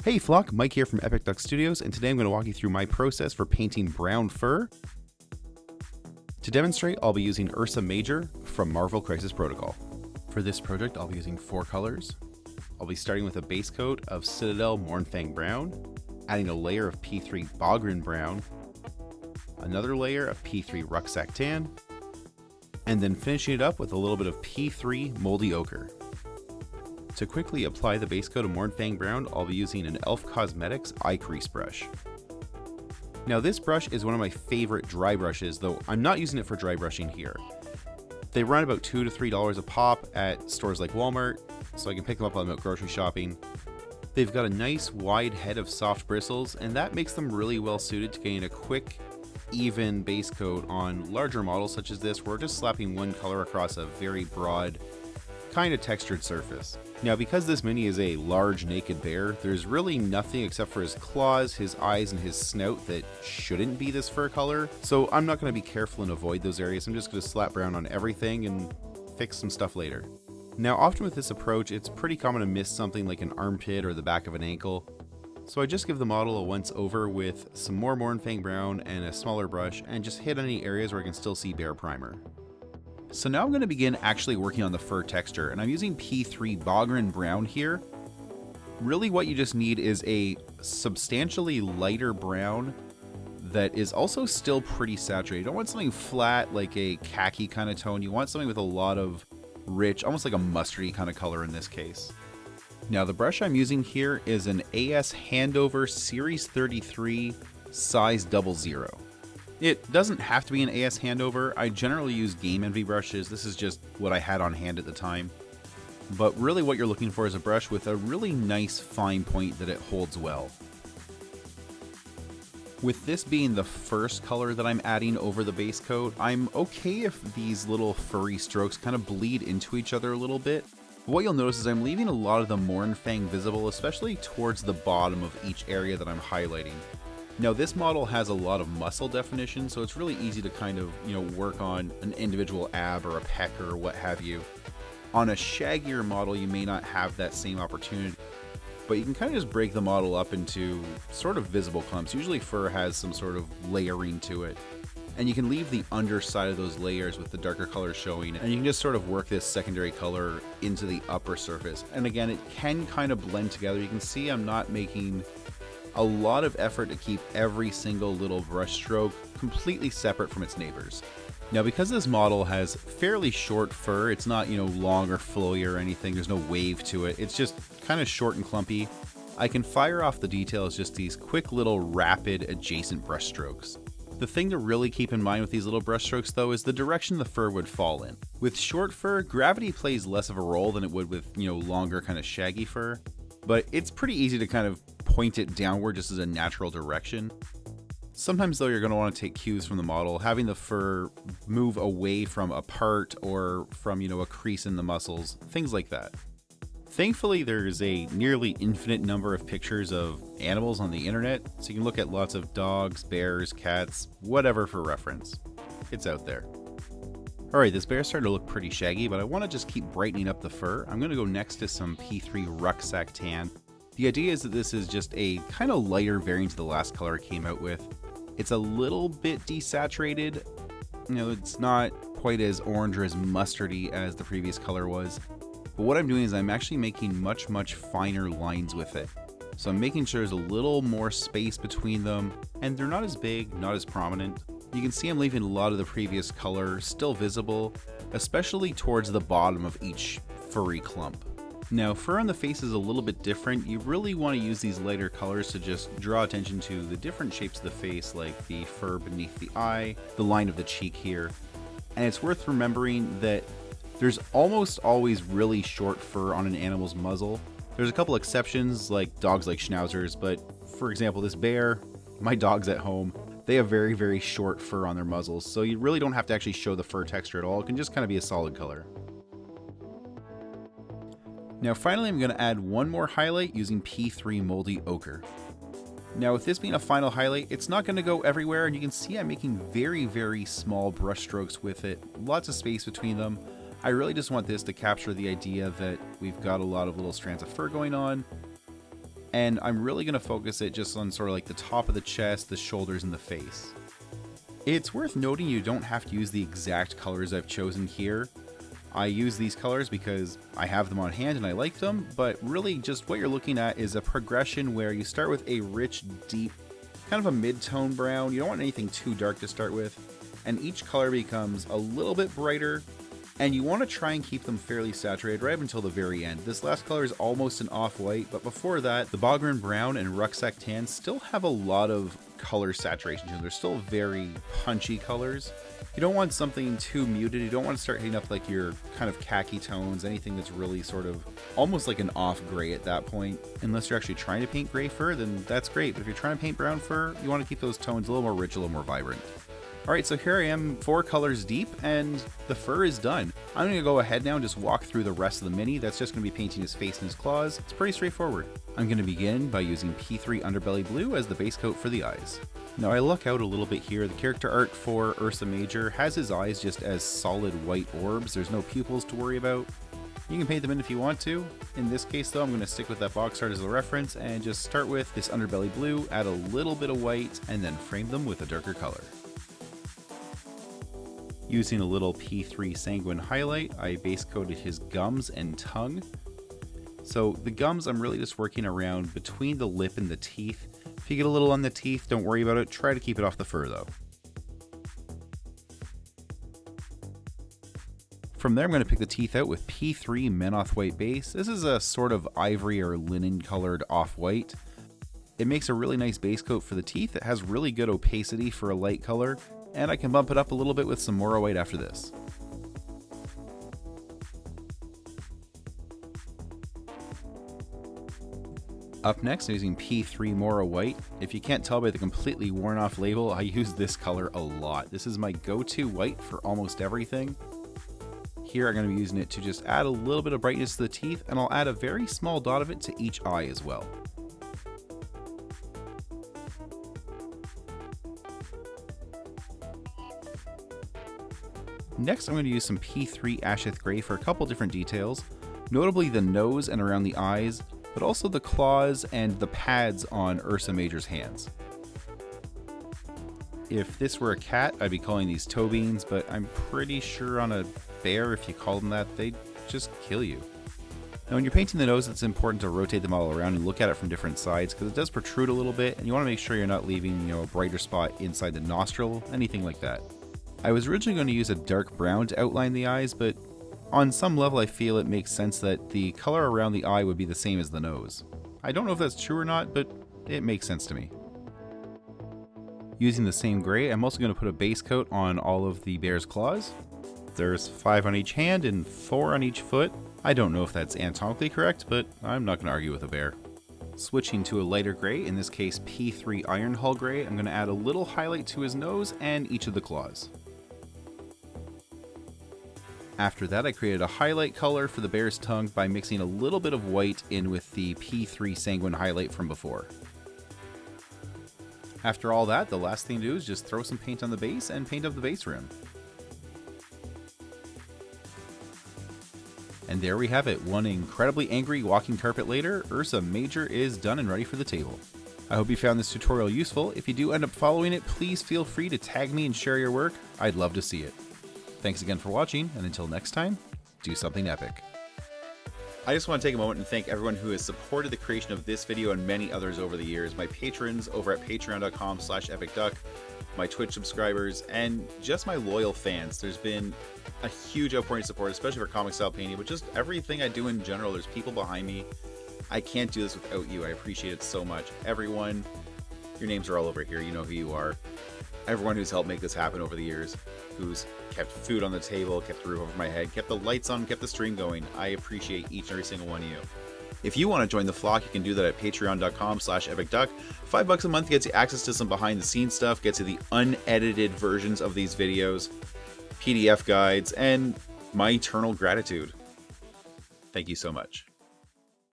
Hey Flock, Mike here from Epic Duck Studios, and today I'm going to walk you through my process for painting brown fur. To demonstrate, I'll be using Ursa Major from Marvel Crisis Protocol. For this project, I'll be using 4 colors. I'll be starting with a base coat of Citadel Mournfang Brown, adding a layer of P3 Bogrin Brown, another layer of P3 Rucksack Tan, and then finishing it up with a little bit of P3 Moldy Ochre. To quickly apply the base coat of Mournfang Brown, I'll be using an e.l.f. Cosmetics Eye Crease brush. Now this brush is one of my favorite dry brushes, though I'm not using it for dry brushing here. They run about $2 to $3 a pop at stores like Walmart, so I can pick them up while I'm out grocery shopping. They've got a nice wide head of soft bristles, and that makes them really well suited to getting a quick, even base coat on larger models such as this, where we're just slapping one color across a very broad, kind of textured surface. Now because this mini is a large naked bear, there's really nothing except for his claws, his eyes, and his snout that shouldn't be this fur color, so I'm not going to be careful and avoid those areas. I'm just going to slap brown on everything and fix some stuff later. Now often with this approach, it's pretty common to miss something like an armpit or the back of an ankle, so I just give the model a once over with some more Mournfang Brown and a smaller brush and just hit any areas where I can still see bear primer. So now I'm going to begin actually working on the fur texture, and I'm using P3 Bogrin Brown here. Really what you just need is a substantially lighter brown that is also still pretty saturated. You don't want something flat like a khaki kind of tone. You want something with a lot of rich, almost like a mustardy kind of color in this case. Now the brush I'm using here is an AS Handover Series 33 size 00. It doesn't have to be an AS Handover. I generally use Game Envy brushes. This is just what I had on hand at the time. But really what you're looking for is a brush with a really nice fine point that it holds well. With this being the first color that I'm adding over the base coat, I'm okay if these little furry strokes kind of bleed into each other a little bit. What you'll notice is I'm leaving a lot of the Mournfang visible, especially towards the bottom of each area that I'm highlighting. Now this model has a lot of muscle definition, so it's really easy to kind of, work on an individual ab or a pec or what have you. On a shaggier model, you may not have that same opportunity, but you can kind of just break the model up into sort of visible clumps. Usually fur has some sort of layering to it, and you can leave the underside of those layers with the darker colors showing, and you can just sort of work this secondary color into the upper surface. And again, it can kind of blend together. You can see I'm not making a lot of effort to keep every single little brush stroke completely separate from its neighbors. Now because this model has fairly short fur, it's not, long or flowy or anything, there's no wave to it, it's just kind of short and clumpy, I can fire off the details just these quick little rapid adjacent brush strokes. The thing to really keep in mind with these little brush strokes though is the direction the fur would fall in. With short fur, gravity plays less of a role than it would with, longer kind of shaggy fur, but it's pretty easy to kind of point it downward just as a natural direction. Sometimes though you're going to want to take cues from the model, having the fur move away from a part or from a crease in the muscles, things like that. Thankfully there's a nearly infinite number of pictures of animals on the internet, so you can look at lots of dogs, bears, cats, whatever for reference. It's out there. Alright, this bear's starting to look pretty shaggy, but I want to just keep brightening up the fur. I'm going to go next to some P3 Rucksack Tan. The idea is that this is just a kind of lighter variant of the last color I came out with. It's a little bit desaturated. It's not quite as orange or as mustardy as the previous color was. But what I'm doing is I'm actually making much, much finer lines with it. So I'm making sure there's a little more space between them, and they're not as big, not as prominent. You can see I'm leaving a lot of the previous color still visible, especially towards the bottom of each furry clump. Now, fur on the face is a little bit different. You really want to use these lighter colors to just draw attention to the different shapes of the face, like the fur beneath the eye, the line of the cheek here. And it's worth remembering that there's almost always really short fur on an animal's muzzle. There's a couple exceptions, like dogs like schnauzers, but for example, this bear, my dog's at home, they have very, very short fur on their muzzles, so you really don't have to actually show the fur texture at all. It can just kind of be a solid color. Now finally I'm going to add one more highlight using P3 Moldy Ochre. Now with this being a final highlight, it's not going to go everywhere, and you can see I'm making very, very small brush strokes with it, lots of space between them. I really just want this to capture the idea that we've got a lot of little strands of fur going on, and I'm really going to focus it just on sort of like the top of the chest, the shoulders, and the face. It's worth noting you don't have to use the exact colors I've chosen here. I use these colors because I have them on hand and I like them, but really just what you're looking at is a progression where you start with a rich, deep, kind of a mid-tone brown. You don't want anything too dark to start with, and each color becomes a little bit brighter, and you want to try and keep them fairly saturated right up until the very end. This last color is almost an off-white, but before that, the Bogrin Brown and Rucksack Tan still have a lot of color saturation to them. They're still very punchy colors. You don't want something too muted. You don't want to start hitting up like your kind of khaki tones, anything that's really sort of almost like an off gray at that point. Unless you're actually trying to paint gray fur, then that's great. But if you're trying to paint brown fur, you want to keep those tones a little more rich, a little more vibrant. Alright, so here I am 4 colors deep, and the fur is done. I'm going to go ahead now and just walk through the rest of the mini. That's just going to be painting his face and his claws. It's pretty straightforward. I'm going to begin by using P3 Underbelly Blue as the base coat for the eyes. Now I luck out a little bit here. The character art for Ursa Major has his eyes just as solid white orbs. There's no pupils to worry about. You can paint them in if you want to. In this case though, I'm going to stick with that box art as a reference and just start with this Underbelly Blue, add a little bit of white, and then frame them with a darker color. Using a little P3 Sanguine Highlight, I base coated his gums and tongue. So the gums, I'm really just working around between the lip and the teeth. If you get a little on the teeth, don't worry about it. Try to keep it off the fur though. From there, I'm going to pick the teeth out with P3 Menoth White base. This is a sort of ivory or linen colored off-white. It makes a really nice base coat for the teeth. It has really good opacity for a light color, and I can bump it up a little bit with some Morrow White after this. Up next, I'm using P3 Morrow White. If you can't tell by the completely worn off label, I use this color a lot. This is my go-to white for almost everything. Here I'm going to be using it to just add a little bit of brightness to the teeth, and I'll add a very small dot of it to each eye as well. Next, I'm going to use some P3 Asheth Grey for a couple different details, notably the nose and around the eyes, but also the claws and the pads on Ursa Major's hands. If this were a cat, I'd be calling these toe beans, but I'm pretty sure on a bear, if you call them that, they'd just kill you. Now when you're painting the nose, it's important to rotate them all around and look at it from different sides, because it does protrude a little bit, and you want to make sure you're not leaving, a brighter spot inside the nostril, anything like that. I was originally going to use a dark brown to outline the eyes, but on some level I feel it makes sense that the color around the eye would be the same as the nose. I don't know if that's true or not, but it makes sense to me. Using the same gray, I'm also going to put a base coat on all of the bear's claws. There's 5 on each hand and 4 on each foot. I don't know if that's anatomically correct, but I'm not going to argue with a bear. Switching to a lighter gray, in this case P3 Ironhull Grey, I'm going to add a little highlight to his nose and each of the claws. After that, I created a highlight color for the bear's tongue by mixing a little bit of white in with the P3 Sanguine Highlight from before. After all that, the last thing to do is just throw some paint on the base and paint up the base rim. And there we have it. One incredibly angry walking carpet later, Ursa Major is done and ready for the table. I hope you found this tutorial useful. If you do end up following it, please feel free to tag me and share your work. I'd love to see it. Thanks again for watching, and until next time, do something epic. I just want to take a moment and thank everyone who has supported the creation of this video and many others over the years. My patrons over at patreon.com/epicduck, my Twitch subscribers, and just my loyal fans. There's been a huge outpouring of support, especially for comic style painting, but just everything I do in general. There's people behind me. I can't do this without you. I appreciate it so much. Everyone, your names are all over here. You know who you are. Everyone who's helped make this happen over the years, who's kept food on the table, kept the roof over my head, kept the lights on, kept the stream going. I appreciate each and every single one of you. If you want to join the flock, you can do that at patreon.com/epicduck. $5 a month gets you access to some behind the scenes stuff, gets you the unedited versions of these videos, PDF guides, and my eternal gratitude. Thank you so much.